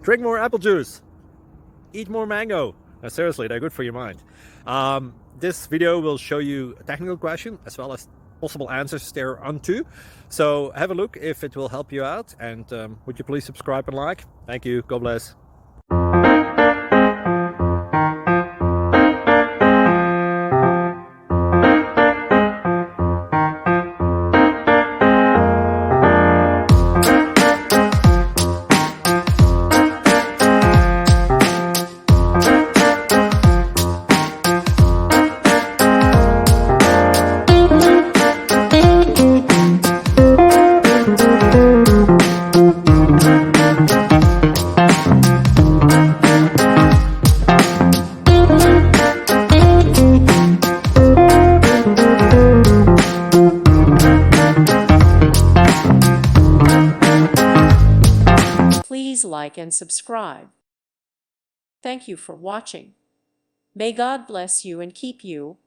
Drink more apple juice. Eat more mango. Seriously, they're good for your mind. This video will show you a technical question as well as possible answers thereunto. So have a look if it will help you out, and would you please subscribe and like? Thank you. God bless. Please like and subscribe. Thank you for watching. May God bless you and keep you.